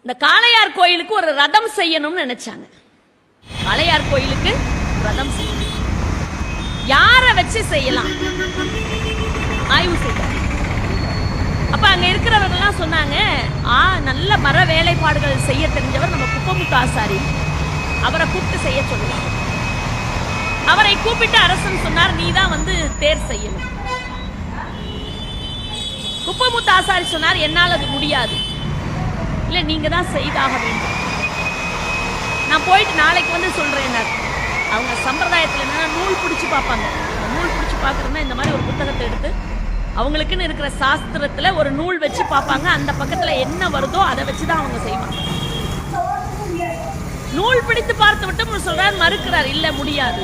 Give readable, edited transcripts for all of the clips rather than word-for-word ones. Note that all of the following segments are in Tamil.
இந்த காளையார் கோயிலுக்கு ஒரு ரதம் செய்யணும்னு நினைச்சாங்க. காளையார் கோயிலுக்கு ரதம் செய்யணும், யாரை வச்சு செய்யலாம் ஆய்வு செய்தார். அப்ப அங்க இருக்கிறவர்கள் சொன்னாங்க, நல்ல மர வேலைப்பாடுகள் செய்ய தெரிஞ்சவர் நம்ம குப்பமுத்து ஆசாரி, அவரை கூப்பிட்டு செய்ய சொல்லலாம். அவரை கூப்பிட்டு அரசன் சொன்னார், நீ தான் தேர் செய்யணும். குப்பமுத்து ஆசாரி சொன்னார், என்னால் அது முடியாது, இல்ல நீங்க தான் செய்தாக வேண்டும், நான் போயிட்டு நாளைக்கு சொல்றேன். அவங்க சம்பிரதாயத்தில் என்னன்னா நூல் பிடிச்சு பார்ப்பாங்க. நூல் பிடிச்சு பார்க்கறதுனா இந்த மாதிரி ஒரு புத்தகத்தை எடுத்து அவங்களுக்குன்னு இருக்கிற சாஸ்திரத்துல ஒரு நூல் வச்சு பார்ப்பாங்க. அந்த பக்கத்துல என்ன வருதோ அதை வச்சுதான் அவங்க செய்வாங்க. நூல் பிடித்து பார்த்து விட்டு சொல்றாரு, மறுக்கிறார், இல்ல முடியாது.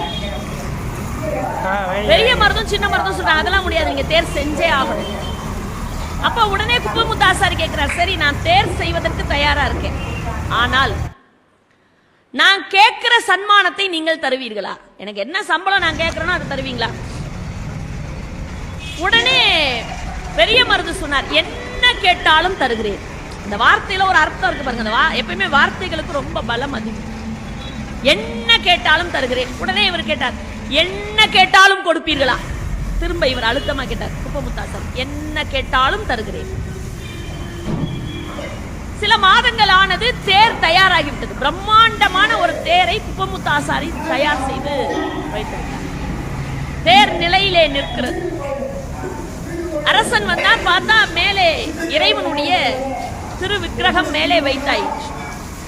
பெரிய மருதும் சின்ன மருதும் சொல்றாங்க, அதெல்லாம் முடியாது, நீங்க தேர் செஞ்சே ஆகணும். அப்ப உடனே குப்பமுத்து ஆசாரி கேட்கிறார், சரி நான் தேர் செய்வதற்கு தயாரா இருக்கேன், ஆனால் நான் கேட்கிற சன்மானத்தை நீங்கள் தருவீர்களா? எனக்கு என்ன சம்பளம் நான் கேட்கிறேனோ அதை தருவீங்களா? உடனே பெரிய மருது சொன்னார், என்ன கேட்டாலும் தருகிறேன். இந்த வார்த்தையில ஒரு அர்த்தம் இருக்கு பாருங்க. எப்பயுமே வார்த்தைகளுக்கு ரொம்ப பலம் அதிகம். என்ன கேட்டாலும் தருகிறேன். உடனே இவர் கேட்டார், என்ன கேட்டாலும் கொடுப்பீர்களா? திரும்ப இவர் அழுத்தமா கேட்டார் குப்பமுத்தாசாரி, என்ன கேட்டாலும் தருகிறேன். சில மாதங்கள் ஆனது, தேர் தயாராகிவிட்டது. பிரம்மாண்டமான ஒரு தேரை குப்பமுத்தாசாரி தயார் செய்து வைத்திருந்தார். தேர் நிலையிலே நிற்கிறது. அரசன் வந்தார், பார்த்தா மேலே இறைவனுடைய திரு விக்கிரகம் மேலே வைத்தாயிற்று.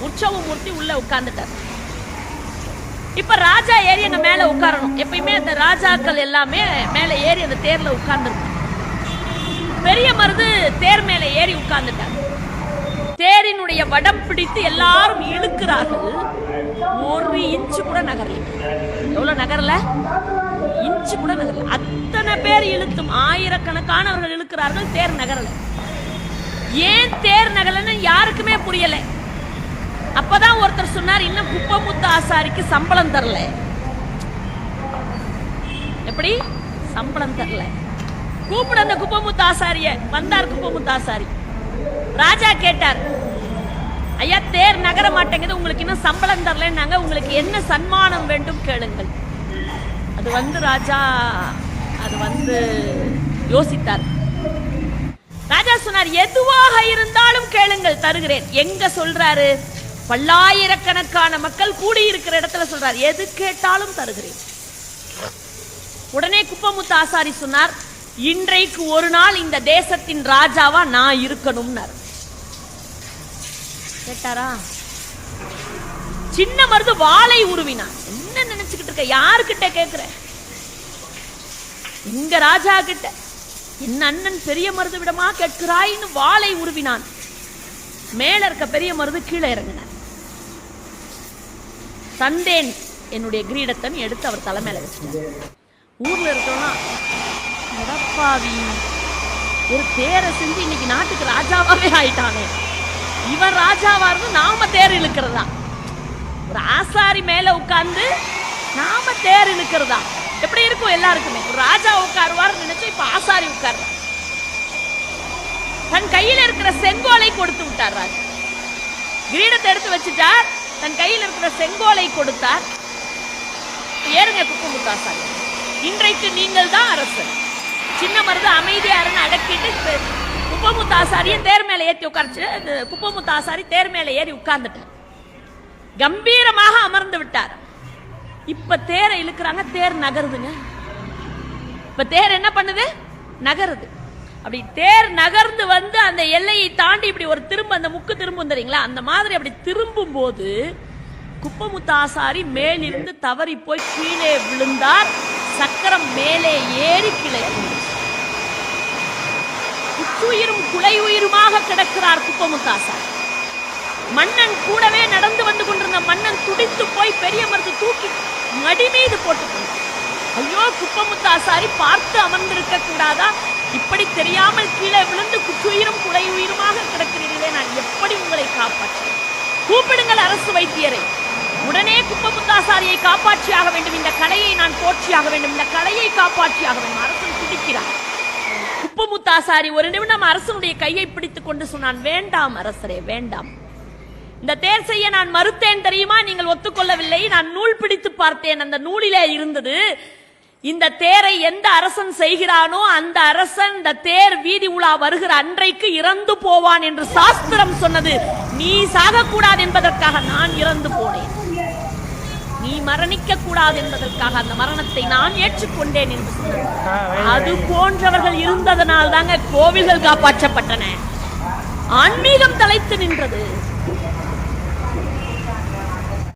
உற்சவ மூர்த்தி உள்ள உட்கார்ந்துட்டார். இப்ப ராஜா ஏறி அங்க மேல உட்காரணும். எப்பயுமே அந்த ராஜாக்கள் எல்லாமே மேல ஏறி அந்த தேர்ல உட்கார்ந்துருக்கும். பெரிய மருது தேர் மேல ஏறி உட்கார்ந்துட்டார். தேரினுடைய வடம் பிடித்து எல்லாரும் இழுக்கிறார்கள். ஒரு இன்ச்சு கூட நகரல. எவ்வளவு நகரல? இன்ச்சு கூட நகரல. அத்தனை பேர் இழுத்தும் ஆயிரக்கணக்கானவர்கள் இழுக்கிறார்கள், தேர் நகரல. ஏன் தேர் நகரலன்னு யாருக்குமே புரியல. அப்பதான் ஒருத்தர் சொன்னார், இன்னும் குப்பமுத்து ஆசாரிக்கு சம்பளம் தரல. எப்படி சம்பளம் தரல? கூப்பிட அந்த குப்பமுத்து ஆசாரிய. வந்தார் குப்பமுத்து ஆசாரி. ராஜா கேட்டார், ஐயா தேர் நகர மாட்டேங்குது, உங்களுக்கு இன்னும் சம்பளம் தரலன்னாங்க, உங்களுக்கு என்ன சன்மானம் வேண்டும் கேளுங்கள். அது ராஜா யோசித்தார். ராஜா சொன்னார், எதுவாக இருந்தாலும் கேளுங்கள், தருகிறேன். எங்க சொல்றாரு? பல்லாயிரக்கணக்கான மக்கள் கூடியிருக்கிற இடத்துல சொல்றார், எது கேட்டாலும் தருகிறேன். உடனே குப்பமுத்து ஆசாரி சொன்னார், இன்றைக்கு ஒரு நாள் இந்த தேசத்தின் ராஜாவா நான் இருக்கணும்னார். கேட்டாரா? சின்ன மருது வாளை உருவினான். என்ன நினைச்சுக்கிட்டு இருக்க? யாருக்கிட்ட கேட்கிற? எங்க ராஜா கிட்ட. என் அண்ணன் பெரிய மருது விடமா கேட்கிறாய்னு வாளை உருவினான். மேல இருக்க பெரிய மருது கீழே இறங்கினார். தந்தேன் என்னுடைய கிரீடத்தன் எடுத்து அவர் தலைமையில வச்சுட்டார். ஊர்ல இருக்கிறோம்னா, எடப்பாவி, ஒரு தேரை செஞ்சு இன்னைக்கு நாட்டுக்கு ராஜாவாவே ஆயிட்டானே, இவன் ராஜாவா இருந்து நாம தேர் இழுக்கிறதா? ஒரு ஆசாரி மேல உட்கார்ந்து நாம தேர் இழுக்கிறதா? எப்படி இருக்கும் எல்லாருக்குமே? ஒரு ராஜா உட்காருவார் நினைச்சு இப்ப ஆசாரி உட்கார்றார். தன் கையில இருக்கிற செங்கோலை கொடுத்து விட்டார் ராஜா. கிரீடத்தை எடுத்து வச்சுட்டார். தன் கையில் இருக்கிற செங்கோலை கொடுத்தார். ஏறுங்க குப்பமுத்து ஆசாரி, இன்றைக்கு நீங்கள் தான் அரசர். சின்ன மருது அமைதியாருன்னு அடக்கிட்டு குப்பமுத்து ஆசாரியை தேர் மேல ஏற்றி உட்கார்ச்சு. குப்பமுத்து ஆசாரி தேர் மேல ஏறி உட்கார்ந்துட்டார். கம்பீரமாக அமர்ந்து விட்டார். இப்ப தேரை இழுக்கிறாங்க, தேர் நகருதுங்க. இப்ப தேர் என்ன பண்ணுது? நகருது. அப்படி தேர் நகர்ந்து அந்த எல்லையை தாண்டி இப்படி ஒரு திரும்ப, அந்த முக்கு திரும்பும் தெரியுங்களா, அந்த மாதிரி அப்படி திரும்பும் போது குப்பமுத்து ஆசாரி மேலிருந்து தவறி போய் கீழே விழுந்தார். சக்கரம் மேலே ஏறி கீழே குற்றுயிரும் குலை உயிருமாக கிடக்கிறார் குப்பமுத்து ஆசாரி. மன்னன் கூடவே நடந்து கொண்டிருந்த மன்னன் துடித்து போய் பெரிய மருது தூக்கி மடி மீது போட்டுக்கொண்டார். ஐயோ, குப்பமுத்து ஆசாரி பார்த்து அமர்ந்திருக்க கூடாதா? இப்படி தெரியாமல் கீழே விழுந்து குற்றுயிரும் குலை உயிருமாக கிடக்கிறீர்களே, நான் எப்படி உங்களை காப்பாற்றேன்? கூப்பிடுங்கள் அரசு வைத்தியரை. உடனே குப்பமுத்து ஆசாரியை காப்பாற்றியாக வேண்டும். இந்த கலையை நான் போற்றியாக வேண்டும். இந்த கலையை காப்பாற்றியாக வேண்டும். அரசன் துடிக்கிறார். குப்பமுத்து ஆசாரி ஒரு நிமிடம் அரசனுடைய கையை பிடித்துக் கொண்டு சொன்னான், வேண்டாம் அரசரே, வேண்டாம். இந்த தேர் செய்ய நான் மறுத்தேன் தெரியுமா? நீங்கள் ஒத்துக்கொள்ளவில்லை. நான் நூல் பிடித்து பார்த்தேன். அந்த நூலிலே இருந்தது, இந்த தேரை எந்த அரசன் செய்கிறானோ அந்த அரசன் இந்த தேர் வீதி உலா வருகிற அன்றைக்கு இறந்து போவான் என்று சாஸ்திரம் சொன்னது. நீ சாகக்கூடாது என்பதற்காக நான் இறந்து போனேன், நீ மரணிக்க கூடாது என்பதற்காக அந்த மரணத்தை நான் ஏற்றுக்கொண்டேன் என்று சொன்னது. அது போன்றவர்கள் இருந்ததனால் தாங்க கோவில்கள் காப்பாற்றப்பட்டன, ஆன்மீகம் தலைத்து நின்றது.